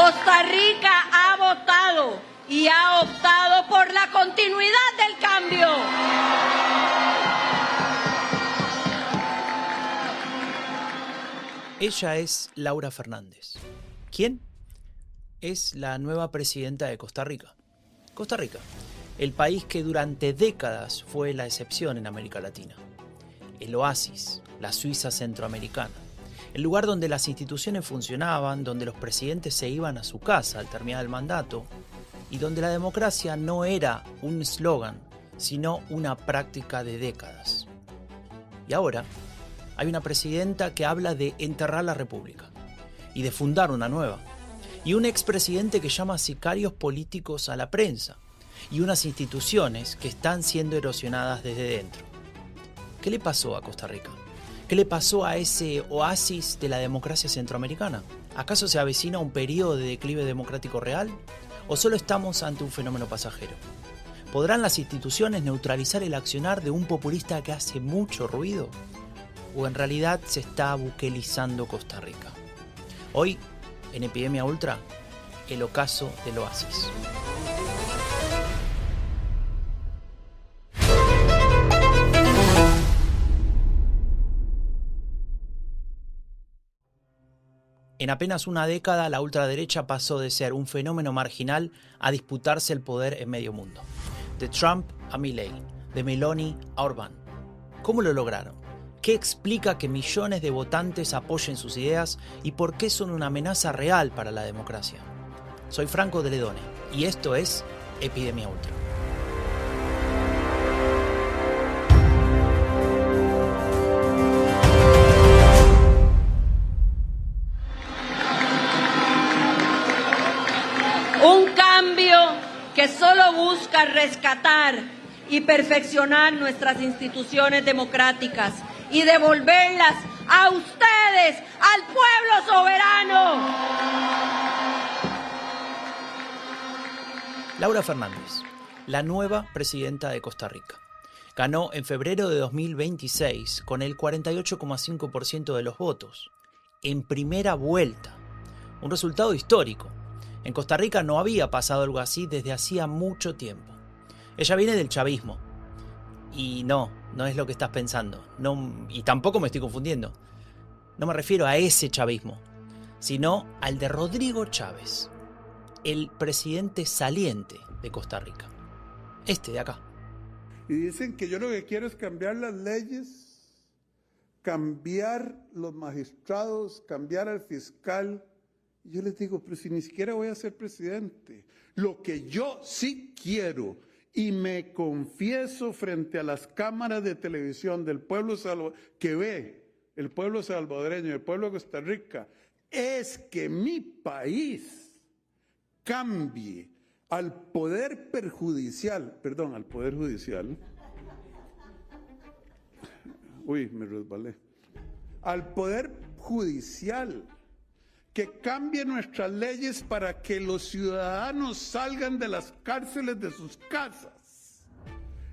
Costa Rica ha votado y ha optado por la continuidad del cambio. Ella es Laura Fernández. ¿Quién? Es la nueva presidenta de Costa Rica. Costa Rica, el país que durante décadas fue la excepción en América Latina. El oasis, la Suiza centroamericana. El lugar donde las instituciones funcionaban, donde los presidentes se iban a su casa al terminar el mandato y donde la democracia no era un eslogan, sino una práctica de décadas. Y ahora hay una presidenta que habla de enterrar la república y de fundar una nueva. Y un expresidente que llama sicarios políticos a la prensa y unas instituciones que están siendo erosionadas desde dentro. ¿Qué le pasó a Costa Rica? ¿Qué le pasó a ese oasis de la democracia centroamericana? ¿Acaso se avecina un periodo de declive democrático real? ¿O solo estamos ante un fenómeno pasajero? ¿Podrán las instituciones neutralizar el accionar de un populista que hace mucho ruido? ¿O en realidad se está buquelizando Costa Rica? Hoy, en Epidemia Ultra, el ocaso del oasis. En apenas una década, la ultraderecha pasó de ser un fenómeno marginal a disputarse el poder en medio mundo. De Trump a Milei, de Meloni a Orbán. ¿Cómo lo lograron? ¿Qué explica que millones de votantes apoyen sus ideas y por qué son una amenaza real para la democracia? Soy Franco de Ledone y esto es Epidemia Ultra. Un cambio que solo busca rescatar y perfeccionar nuestras instituciones democráticas y devolverlas a ustedes, al pueblo soberano. Laura Fernández, la nueva presidenta de Costa Rica. Ganó en febrero de 2026 con el 48,5% de los votos, en primera vuelta. Un resultado histórico. En Costa Rica no había pasado algo así desde hacía mucho tiempo. Ella viene del chavismo. Y no es lo que estás pensando. Y tampoco me estoy confundiendo. No me refiero a ese chavismo, sino al de Rodrigo Chávez, el presidente saliente de Costa Rica. Este de acá. Y dicen que yo lo que quiero es cambiar las leyes, cambiar los magistrados, cambiar al fiscal. Yo les digo, pero si ni siquiera voy a ser presidente. Lo que yo sí quiero, y me confieso frente a las cámaras de televisión del pueblo que ve el pueblo salvadoreño, el pueblo de Costa Rica, es que mi país cambie al poder judicial. Uy, me resbalé. Al poder judicial. Que cambie nuestras leyes para que los ciudadanos salgan de las cárceles de sus casas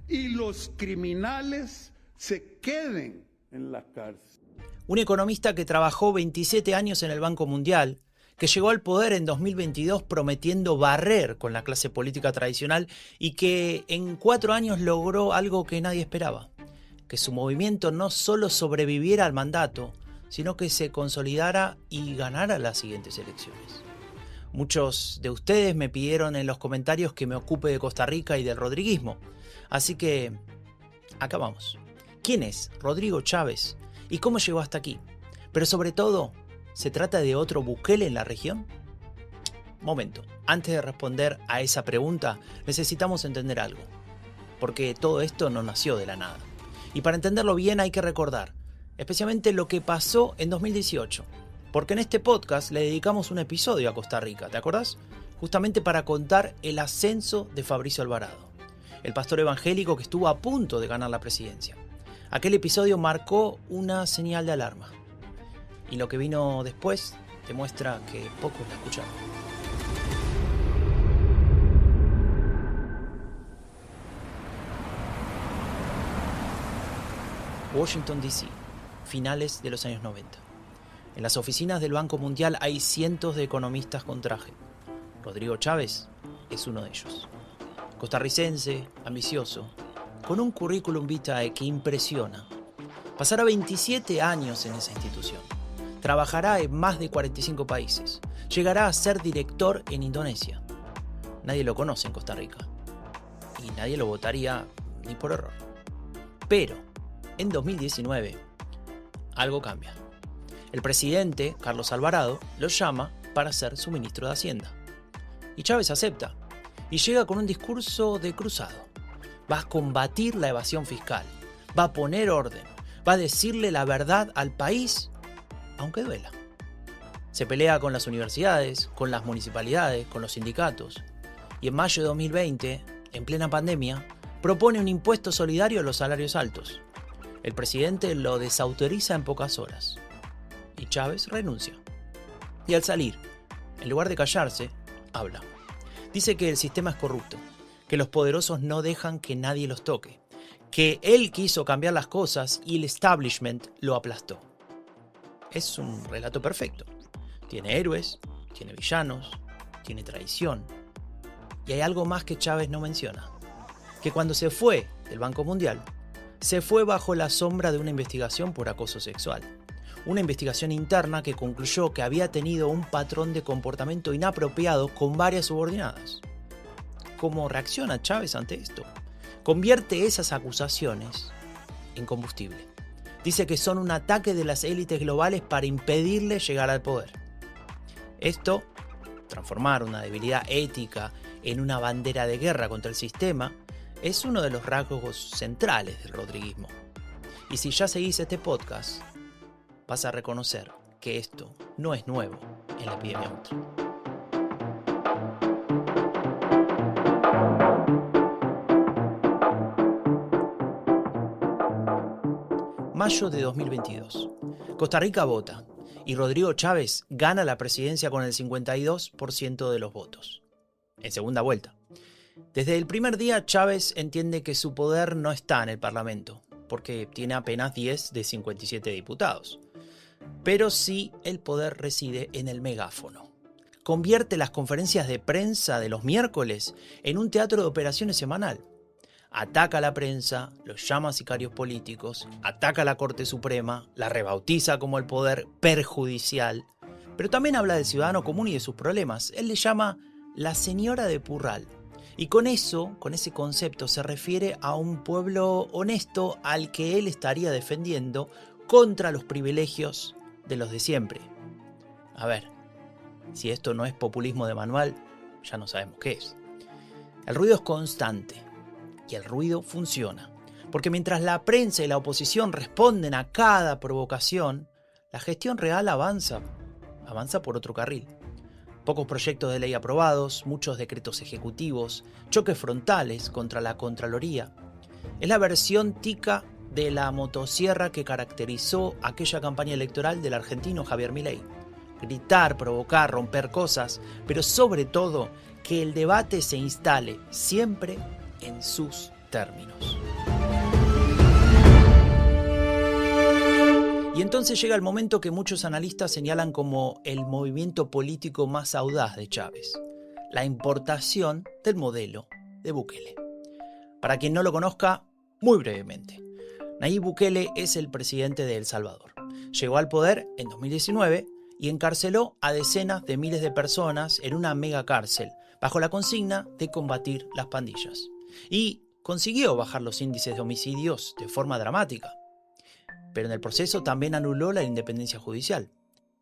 y los criminales se queden en la cárcel. Un economista que trabajó 27 años en el Banco Mundial, que llegó al poder en 2022 prometiendo barrer con la clase política tradicional y que en 4 años logró algo que nadie esperaba, que su movimiento no solo sobreviviera al mandato, sino que se consolidara y ganara las siguientes elecciones. Muchos de ustedes me pidieron en los comentarios que me ocupe de Costa Rica y del rodriguismo, así que acá vamos. ¿Quién es Rodrigo Chávez y cómo llegó hasta aquí? Pero sobre todo, ¿se trata de otro Bukele en la región? Momento, antes de responder a esa pregunta, necesitamos entender algo, porque todo esto no nació de la nada. Y para entenderlo bien hay que recordar especialmente lo que pasó en 2018, porque en este podcast le dedicamos un episodio a Costa Rica, ¿te acordás? Justamente para contar el ascenso de Fabricio Alvarado, el pastor evangélico que estuvo a punto de ganar la presidencia. Aquel episodio marcó una señal de alarma, y lo que vino después demuestra que pocos la escucharon. Washington, D.C., finales de los años 90. En las oficinas del Banco Mundial hay cientos de economistas con traje. Rodrigo Chávez es uno de ellos. Costarricense, ambicioso, con un currículum vitae que impresiona. Pasará 27 años en esa institución. Trabajará en más de 45 países. Llegará a ser director en Indonesia. Nadie lo conoce en Costa Rica. Y nadie lo votaría ni por error. Pero, en 2019, algo cambia. El presidente, Carlos Alvarado, lo llama para ser su ministro de Hacienda. Y Chávez acepta. Y llega con un discurso de cruzado. Va a combatir la evasión fiscal. Va a poner orden. Va a decirle la verdad al país, aunque duela. Se pelea con las universidades, con las municipalidades, con los sindicatos. Y en mayo de 2020, en plena pandemia, propone un impuesto solidario a los salarios altos. El presidente lo desautoriza en pocas horas. Y Chávez renuncia. Y al salir, en lugar de callarse, habla. Dice que el sistema es corrupto, que los poderosos no dejan que nadie los toque, que él quiso cambiar las cosas y el establishment lo aplastó. Es un relato perfecto. Tiene héroes, tiene villanos, tiene traición. Y hay algo más que Chávez no menciona. Que cuando se fue del Banco Mundial, se fue bajo la sombra de una investigación por acoso sexual. Una investigación interna que concluyó que había tenido un patrón de comportamiento inapropiado con varias subordinadas. ¿Cómo reacciona Chávez ante esto? Convierte esas acusaciones en combustible. Dice que son un ataque de las élites globales para impedirle llegar al poder. Esto, transformar una debilidad ética en una bandera de guerra contra el sistema, es uno de los rasgos centrales del rodriguismo. Y si ya seguís este podcast, vas a reconocer que esto no es nuevo en la epidemia ultra. Mayo de 2022. Costa Rica vota y Rodrigo Chávez gana la presidencia con el 52% de los votos. En segunda vuelta. Desde el primer día, Chávez entiende que su poder no está en el Parlamento, porque tiene apenas 10 de 57 diputados. Pero sí el poder reside en el megáfono. Convierte las conferencias de prensa de los miércoles en un teatro de operaciones semanal. Ataca a la prensa, los llama sicarios políticos, ataca a la Corte Suprema, la rebautiza como el poder perjudicial, pero también habla del ciudadano común y de sus problemas. Él le llama la señora de Purral. Y con ese concepto se refiere a un pueblo honesto al que él estaría defendiendo contra los privilegios de los de siempre. A ver, si esto no es populismo de manual, ya no sabemos qué es. El ruido es constante y el ruido funciona, porque mientras la prensa y la oposición responden a cada provocación, la gestión real avanza por otro carril. Pocos proyectos de ley aprobados, muchos decretos ejecutivos, choques frontales contra la Contraloría. Es la versión tica de la motosierra que caracterizó aquella campaña electoral del argentino Javier Milei. Gritar, provocar, romper cosas, pero sobre todo que el debate se instale siempre en sus términos. Y entonces llega el momento que muchos analistas señalan como el movimiento político más audaz de Chávez, la importación del modelo de Bukele. Para quien no lo conozca, muy brevemente, Nayib Bukele es el presidente de El Salvador. Llegó al poder en 2019 y encarceló a decenas de miles de personas en una mega cárcel, bajo la consigna de combatir las pandillas. Y consiguió bajar los índices de homicidios de forma dramática. Pero en el proceso también anuló la independencia judicial.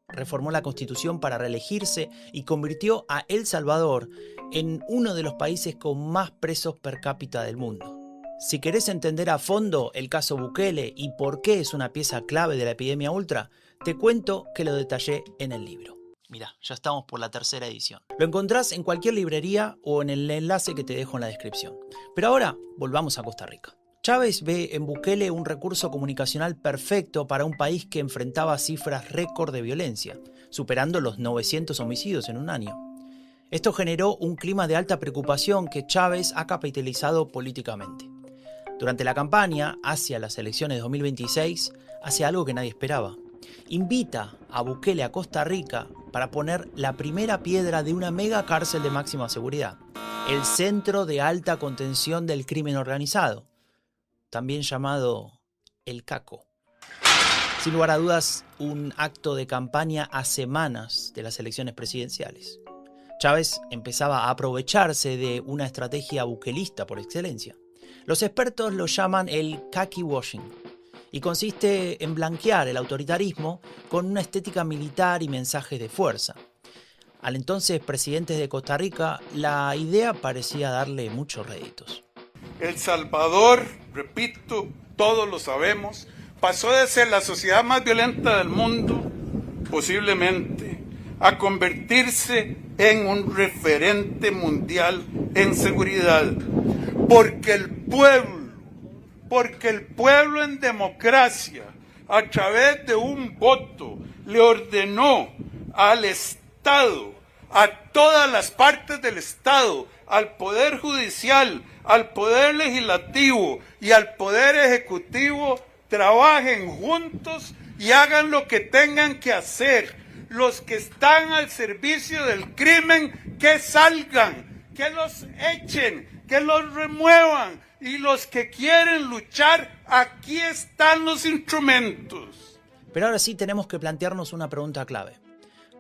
Reformó la Constitución para reelegirse y convirtió a El Salvador en uno de los países con más presos per cápita del mundo. Si querés entender a fondo el caso Bukele y por qué es una pieza clave de la epidemia ultra, te cuento que lo detallé en el libro. Mirá, ya estamos por la tercera edición. Lo encontrás en cualquier librería o en el enlace que te dejo en la descripción. Pero ahora, volvamos a Costa Rica. Chávez ve en Bukele un recurso comunicacional perfecto para un país que enfrentaba cifras récord de violencia, superando los 900 homicidios en un año. Esto generó un clima de alta preocupación que Chávez ha capitalizado políticamente. Durante la campaña hacia las elecciones de 2026, hace algo que nadie esperaba. invita a Bukele a Costa Rica para poner la primera piedra de una mega cárcel de máxima seguridad, el Centro de Alta Contención del Crimen Organizado, también llamado el CACO. Sin lugar a dudas, un acto de campaña a semanas de las elecciones presidenciales. Chávez empezaba a aprovecharse de una estrategia bukelista por excelencia. Los expertos lo llaman el khaki washing y consiste en blanquear el autoritarismo con una estética militar y mensajes de fuerza. Al entonces presidente de Costa Rica, la idea parecía darle muchos réditos. El Salvador, repito, todos lo sabemos, pasó de ser la sociedad más violenta del mundo, posiblemente, a convertirse en un referente mundial en seguridad. Porque el pueblo en democracia, a través de un voto, le ordenó al Estado, a todas las partes del Estado, al Poder Judicial, al Poder Legislativo y al Poder Ejecutivo, trabajen juntos y hagan lo que tengan que hacer. Los que están al servicio del crimen, que salgan, que los echen, que los remuevan. Y los que quieren luchar, aquí están los instrumentos. Pero ahora sí tenemos que plantearnos una pregunta clave.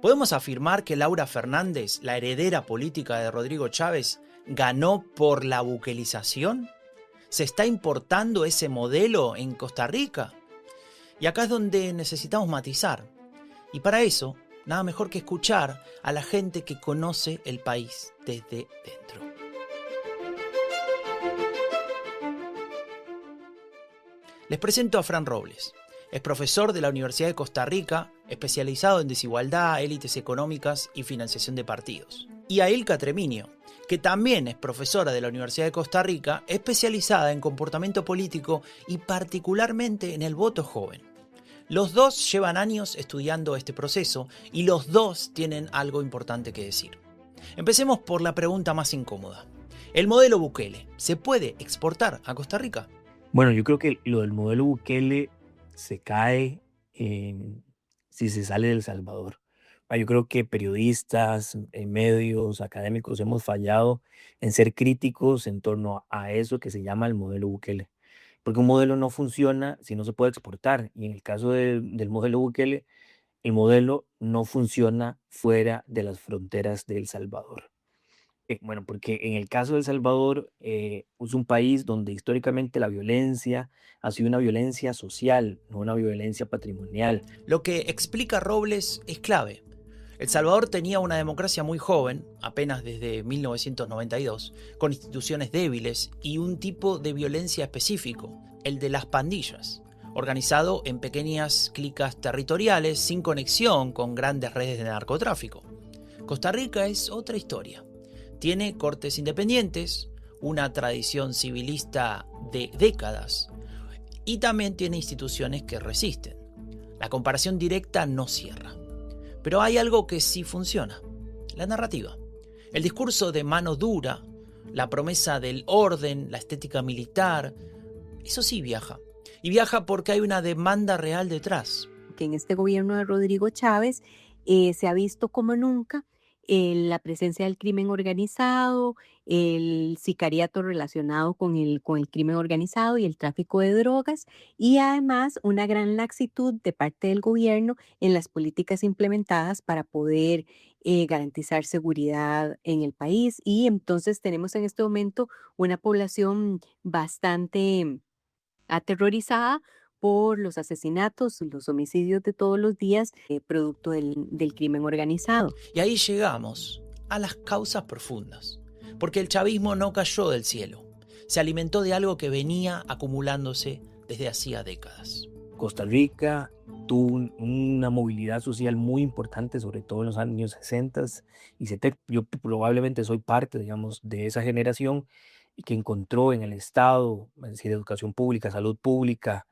¿Podemos afirmar que Laura Fernández, la heredera política de Rodrigo Chávez, ganó por la bukelización? ¿Se está importando ese modelo en Costa Rica? Y acá es donde necesitamos matizar. Y para eso, nada mejor que escuchar a la gente que conoce el país desde dentro. Les presento a Fran Robles. Es profesor de la Universidad de Costa Rica, especializado en desigualdad, élites económicas y financiación de partidos. Y a Ilka Treminio, que también es profesora de la Universidad de Costa Rica, especializada en comportamiento político y particularmente en el voto joven. Los dos llevan años estudiando este proceso y los dos tienen algo importante que decir. Empecemos por la pregunta más incómoda. ¿El modelo Bukele se puede exportar a Costa Rica? Bueno, yo creo que lo del modelo Bukele se cae si se sale de El Salvador. Yo creo que periodistas, medios, académicos hemos fallado en ser críticos en torno a eso que se llama el modelo Bukele. Porque un modelo no funciona si no se puede exportar. Y en el caso del modelo Bukele, el modelo no funciona fuera de las fronteras de El Salvador. Bueno, porque en el caso de El Salvador es un país donde históricamente la violencia ha sido una violencia social, no una violencia patrimonial. Lo que explica Robles es clave. El Salvador tenía una democracia muy joven, apenas desde 1992, con instituciones débiles y un tipo de violencia específico, el de las pandillas, organizado en pequeñas clicas territoriales sin conexión con grandes redes de narcotráfico. Costa Rica es otra historia. Tiene cortes independientes, una tradición civilista de décadas y también tiene instituciones que resisten. La comparación directa no cierra. Pero hay algo que sí funciona, la narrativa. El discurso de mano dura, la promesa del orden, la estética militar, eso sí viaja. Y viaja porque hay una demanda real detrás. Que en este gobierno de Rodrigo Chávez se ha visto como nunca la presencia del crimen organizado, el sicariato relacionado con el crimen organizado y el tráfico de drogas, y además una gran laxitud de parte del gobierno en las políticas implementadas para poder garantizar seguridad en el país. Y entonces tenemos en este momento una población bastante aterrorizada por los asesinatos, los homicidios de todos los días, producto del crimen organizado. Y ahí llegamos a las causas profundas, porque el chavismo no cayó del cielo, se alimentó de algo que venía acumulándose desde hacía décadas. Costa Rica tuvo una movilidad social muy importante, sobre todo en los años 60 y 70. Yo probablemente soy parte, digamos, de esa generación y que encontró en el Estado, es decir, educación pública, salud pública,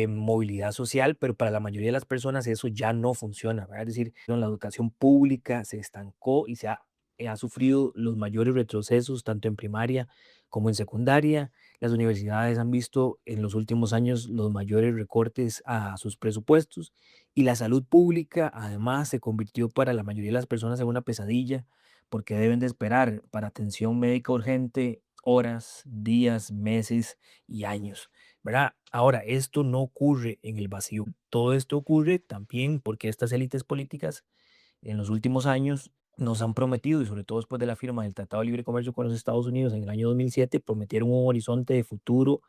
movilidad social, pero para la mayoría de las personas eso ya no funciona, ¿verdad? Es decir, la educación pública se estancó y ha sufrido los mayores retrocesos tanto en primaria como en secundaria. Las universidades han visto en los últimos años los mayores recortes a sus presupuestos y la salud pública además se convirtió para la mayoría de las personas en una pesadilla porque deben de esperar para atención médica urgente horas, días, meses y años, ¿verdad? Ahora, esto no ocurre en el vacío. Todo esto ocurre también porque estas élites políticas en los últimos años nos han prometido, y sobre todo después de la firma del Tratado de Libre Comercio con los Estados Unidos en el año 2007, prometieron un horizonte de futuro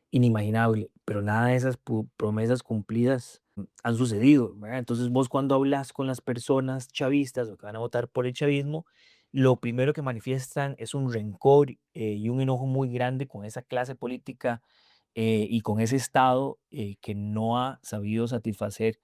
inimaginable, pero nada de esas promesas cumplidas han sucedido, ¿verdad? Entonces vos cuando hablas con las personas chavistas o que van a votar por el chavismo, lo primero que manifiestan es un rencor y un enojo muy grande con esa clase política y con ese Estado que no ha sabido satisfacer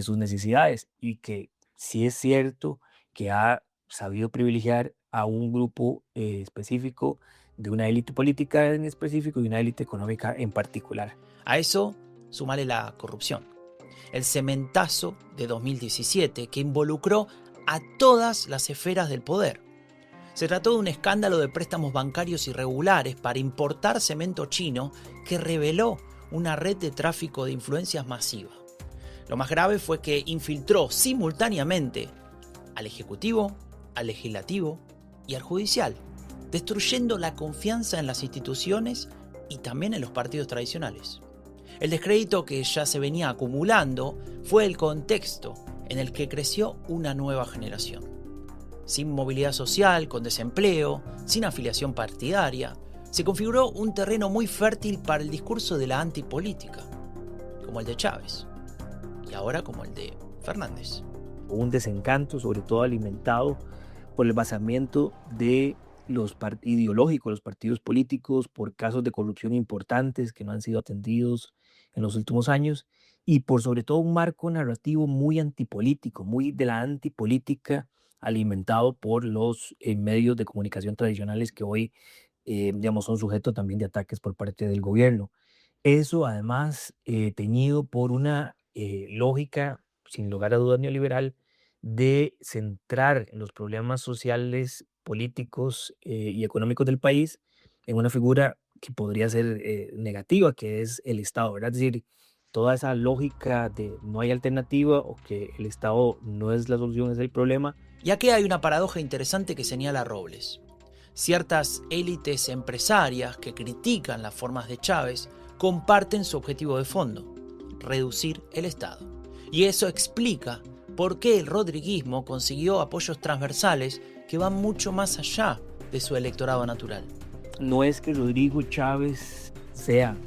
sus necesidades y que sí es cierto que ha sabido privilegiar a un grupo específico de una élite política en específico y una élite económica en particular. A eso, súmale la corrupción. El cementazo de 2017 que involucró a todas las esferas del poder. Se trató de un escándalo de préstamos bancarios irregulares para importar cemento chino que reveló una red de tráfico de influencias masiva. Lo más grave fue que infiltró simultáneamente al Ejecutivo, al Legislativo y al Judicial, destruyendo la confianza en las instituciones y también en los partidos tradicionales. El descrédito que ya se venía acumulando fue el contexto en el que creció una nueva generación. Sin movilidad social, con desempleo, sin afiliación partidaria, se configuró un terreno muy fértil para el discurso de la antipolítica, como el de Chávez, y ahora como el de Fernández. Un desencanto, sobre todo alimentado por el basamiento de los ideológicos, los partidos políticos, por casos de corrupción importantes que no han sido atendidos en los últimos años, y por sobre todo un marco narrativo muy antipolítico, muy de la antipolítica, alimentado por los medios de comunicación tradicionales que hoy, digamos, son sujetos también de ataques por parte del gobierno. Eso además teñido por una lógica, sin lugar a dudas, neoliberal, de centrar los problemas sociales, políticos y económicos del país en una figura que podría ser negativa, que es el Estado, ¿verdad? Es decir, toda esa lógica de no hay alternativa o que el Estado no es la solución, es el problema. Y aquí hay una paradoja interesante que señala Robles. Ciertas élites empresarias que critican las formas de Chávez comparten su objetivo de fondo: reducir el Estado. Y eso explica por qué el rodriguismo consiguió apoyos transversales que van mucho más allá de su electorado natural. No es que Rodrigo Chávez sea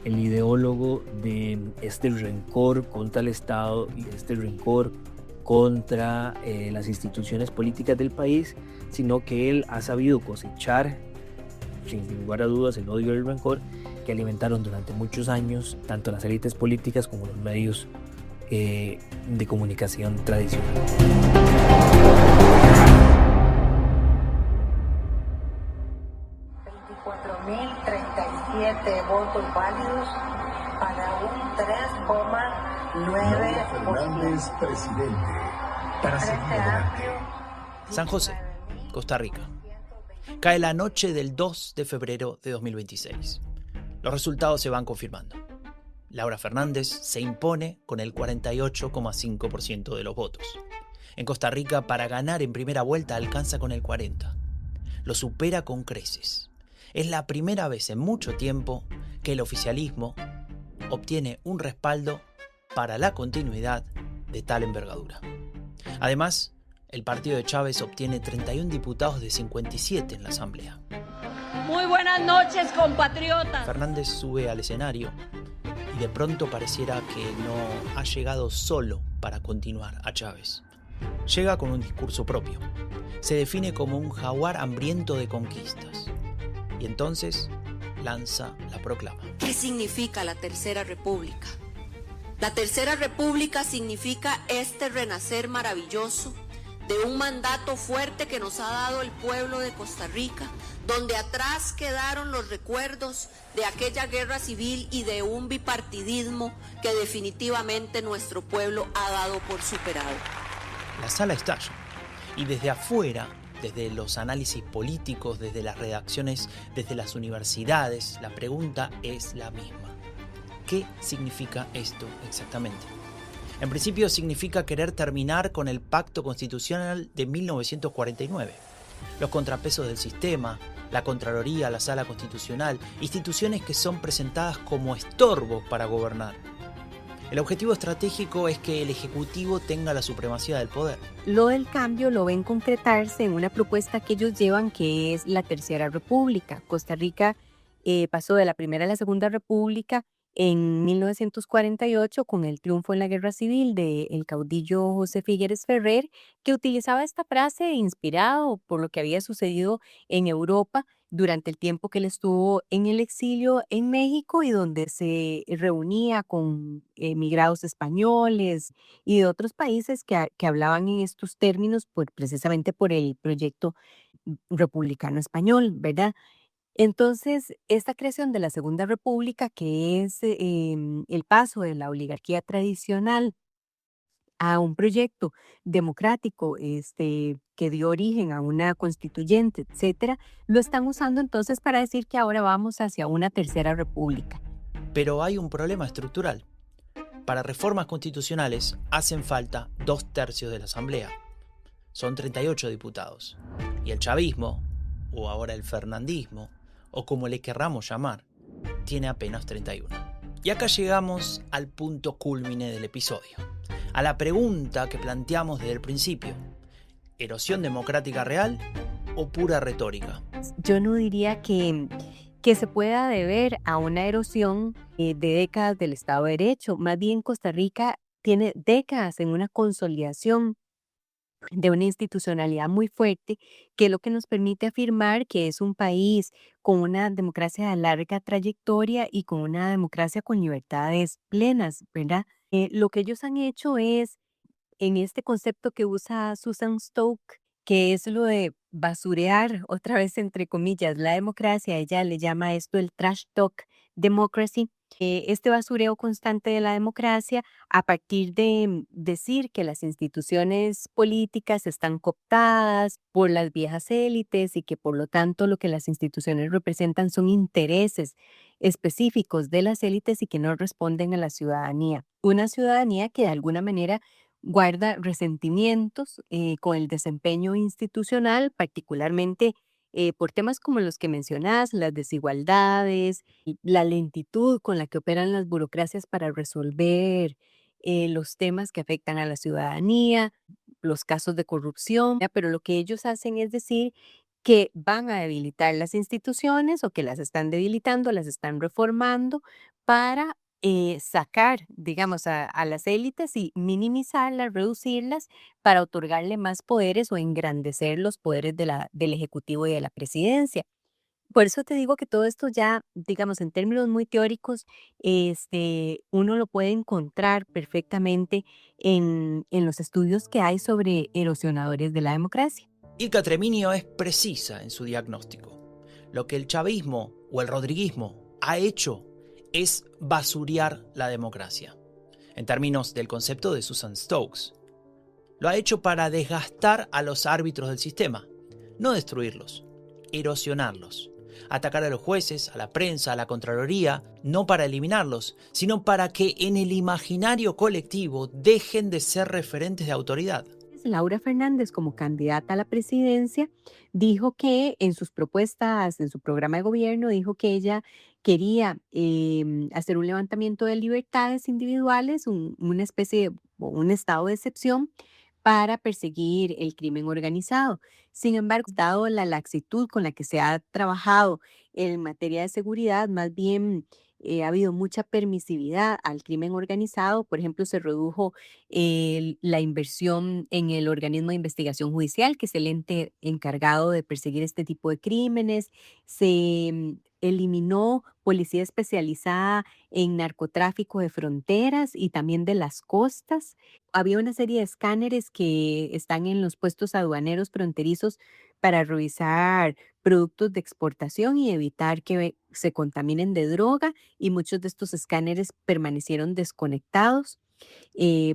el ideólogo de este rencor contra el Estado y este rencor contra las instituciones políticas del país, sino que él ha sabido cosechar, sin lugar a dudas, el odio y el rencor que alimentaron durante muchos años tanto las élites políticas como los medios de comunicación tradicional. Votos válidos para un 3,9%. Fernández, presidente, para seguir adelante. San José, Costa Rica. Cae la noche del 2 de febrero de 2026. Los resultados se van confirmando. Laura Fernández se impone con el 48,5% de los votos. En Costa Rica, para ganar en primera vuelta, alcanza con el 40%. Lo supera con creces. Es la primera vez en mucho tiempo que el oficialismo obtiene un respaldo para la continuidad de tal envergadura. Además, el partido de Chávez obtiene 31 diputados de 57 en la Asamblea. Muy buenas noches, compatriotas. Fernández sube al escenario y de pronto pareciera que no ha llegado solo para continuar a Chávez. Llega con un discurso propio. Se define como un jaguar hambriento de conquistas. Y entonces lanza la proclama. ¿Qué significa la Tercera República? La Tercera República significa este renacer maravilloso de un mandato fuerte que nos ha dado el pueblo de Costa Rica, donde atrás quedaron los recuerdos de aquella guerra civil y de un bipartidismo que definitivamente nuestro pueblo ha dado por superado. La sala estalla y desde afuera desde los análisis políticos, desde las redacciones, desde las universidades, la pregunta es la misma. ¿Qué significa esto exactamente? En principio significa querer terminar con el Pacto Constitucional de 1949. Los contrapesos del sistema, la Contraloría, la Sala Constitucional, instituciones que son presentadas como estorbos para gobernar. El objetivo estratégico es que el Ejecutivo tenga la supremacía del poder. Lo del cambio lo ven concretarse en una propuesta que ellos llevan, que es la Tercera República. Costa Rica pasó de la Primera a la Segunda República en 1948 con el triunfo en la Guerra Civil del caudillo José Figueres Ferrer, que utilizaba esta frase inspirado por lo que había sucedido en Europa durante el tiempo que él estuvo en el exilio en México y donde se reunía con emigrados españoles y de otros países que hablaban en estos términos precisamente por el proyecto republicano español, ¿verdad? Entonces, esta creación de la Segunda República, que es el paso de la oligarquía tradicional a un proyecto democrático que dio origen a una constituyente, etcétera, lo están usando entonces para decir que ahora vamos hacia una tercera república. Pero hay un problema estructural. Para reformas constitucionales hacen falta 2/3 de la Asamblea. Son 38 diputados. Y el chavismo, o ahora el fernandismo, o como le querramos llamar, tiene apenas 31. Y acá llegamos al punto cúlmine del episodio, a la pregunta que planteamos desde el principio: ¿erosión democrática real o pura retórica? Yo no diría que se pueda deber a una erosión de décadas del Estado de Derecho. Más bien, Costa Rica tiene décadas en una consolidación de una institucionalidad muy fuerte, que es lo que nos permite afirmar que es un país con una democracia de larga trayectoria y con una democracia con libertades plenas, ¿verdad? Lo que ellos han hecho es, en este concepto que usa Susan Stoke, que es lo de basurear, otra vez entre comillas, la democracia, ella le llama esto el trash talk democracy, este basureo constante de la democracia a partir de decir que las instituciones políticas están cooptadas por las viejas élites y que por lo tanto lo que las instituciones representan son intereses específicos de las élites y que no responden a la ciudadanía. Una ciudadanía que de alguna manera guarda resentimientos con el desempeño institucional, particularmente por temas como los que mencionas, las desigualdades, y la lentitud con la que operan las burocracias para resolver los temas que afectan a la ciudadanía, los casos de corrupción, ¿ya? Pero lo que ellos hacen es decir que van a debilitar las instituciones o que las están debilitando, las están reformando para sacar, digamos, a las élites y minimizarlas, reducirlas para otorgarle más poderes o engrandecer los poderes del Ejecutivo y de la Presidencia. Por eso te digo que todo esto ya, digamos, en términos muy teóricos, uno lo puede encontrar perfectamente en los estudios que hay sobre erosionadores de la democracia. Ilka Treminio es precisa en su diagnóstico. Lo que el chavismo o el rodriguismo ha hecho es basurear la democracia, en términos del concepto de Susan Stokes. Lo ha hecho para desgastar a los árbitros del sistema, no destruirlos, erosionarlos. Atacar a los jueces, a la prensa, a la Contraloría, no para eliminarlos, sino para que en el imaginario colectivo dejen de ser referentes de autoridad. Laura Fernández, como candidata a la presidencia, dijo que en sus propuestas, en su programa de gobierno, dijo que ella quería hacer un levantamiento de libertades individuales, una especie o un estado de excepción para perseguir el crimen organizado. Sin embargo, dado la laxitud con la que se ha trabajado en materia de seguridad, más bien ha habido mucha permisividad al crimen organizado. Por ejemplo, se redujo la inversión en el organismo de investigación judicial, que es el ente encargado de perseguir este tipo de crímenes. Se eliminó policía especializada en narcotráfico de fronteras y también de las costas. Había una serie de escáneres que están en los puestos aduaneros fronterizos para revisar productos de exportación y evitar que se contaminen de droga, y muchos de estos escáneres permanecieron desconectados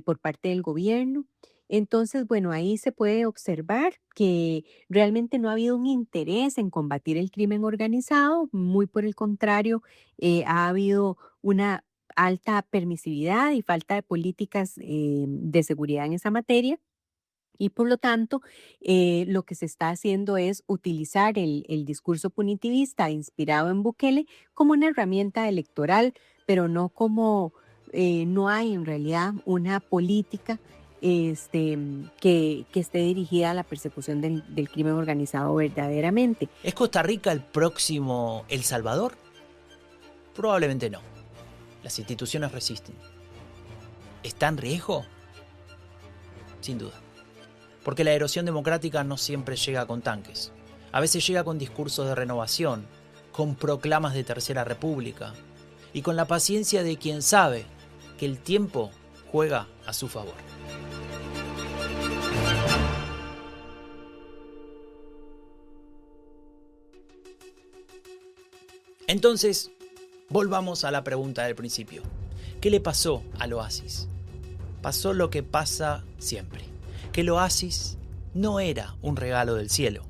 por parte del gobierno. Entonces, bueno, ahí se puede observar que realmente no ha habido un interés en combatir el crimen organizado, muy por el contrario, ha habido una alta permisividad y falta de políticas de seguridad en esa materia. Y por lo tanto, lo que se está haciendo es utilizar el discurso punitivista inspirado en Bukele como una herramienta electoral, pero no como, no hay en realidad una política que esté dirigida a la persecución del crimen organizado verdaderamente. ¿Es Costa Rica el próximo El Salvador? Probablemente no. Las instituciones resisten. ¿Está en riesgo? Sin duda. Porque la erosión democrática no siempre llega con tanques. A veces llega con discursos de renovación, con proclamas de Tercera República y con la paciencia de quien sabe que el tiempo juega a su favor. Entonces, volvamos a la pregunta del principio. ¿Qué le pasó al Oasis? Pasó lo que pasa siempre. Que el Oasis no era un regalo del cielo,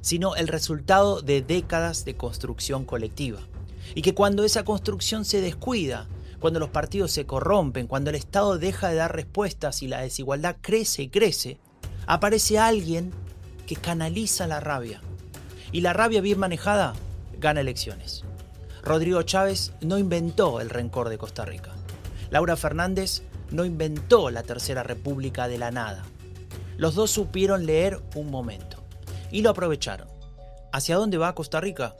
sino el resultado de décadas de construcción colectiva. Y que cuando esa construcción se descuida, cuando los partidos se corrompen, cuando el Estado deja de dar respuestas y la desigualdad crece y crece, aparece alguien que canaliza la rabia. Y la rabia bien manejada gana elecciones. Rodrigo Chávez no inventó el rencor de Costa Rica. Laura Fernández no inventó la Tercera República de la nada. Los dos supieron leer un momento y lo aprovecharon. ¿Hacia dónde va Costa Rica?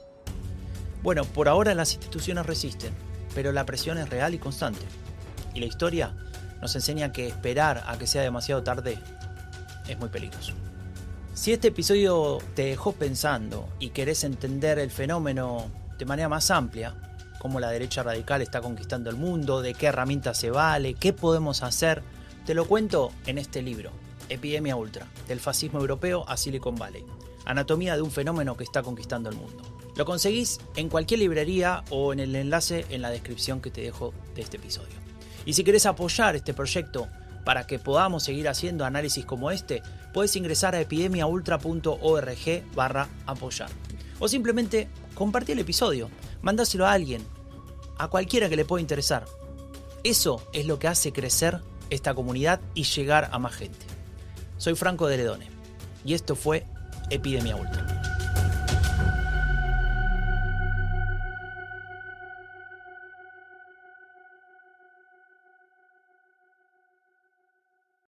Bueno, por ahora las instituciones resisten, pero la presión es real y constante. Y la historia nos enseña que esperar a que sea demasiado tarde es muy peligroso. Si este episodio te dejó pensando y querés entender el fenómeno de manera más amplia, cómo la derecha radical está conquistando el mundo, de qué herramientas se vale, qué podemos hacer, te lo cuento en este libro, Epidemia Ultra, del fascismo europeo a Silicon Valley. Anatomía de un fenómeno que está conquistando el mundo. Lo conseguís en cualquier librería o en el enlace en la descripción que te dejo de este episodio. Y si querés apoyar este proyecto para que podamos seguir haciendo análisis como este, puedes ingresar a epidemiaultra.org/apoyar. O simplemente compartí el episodio, mandáselo a alguien, a cualquiera que le pueda interesar. Eso es lo que hace crecer esta comunidad y llegar a más gente. Soy Franco de Ledone y esto fue Epidemia Ultra.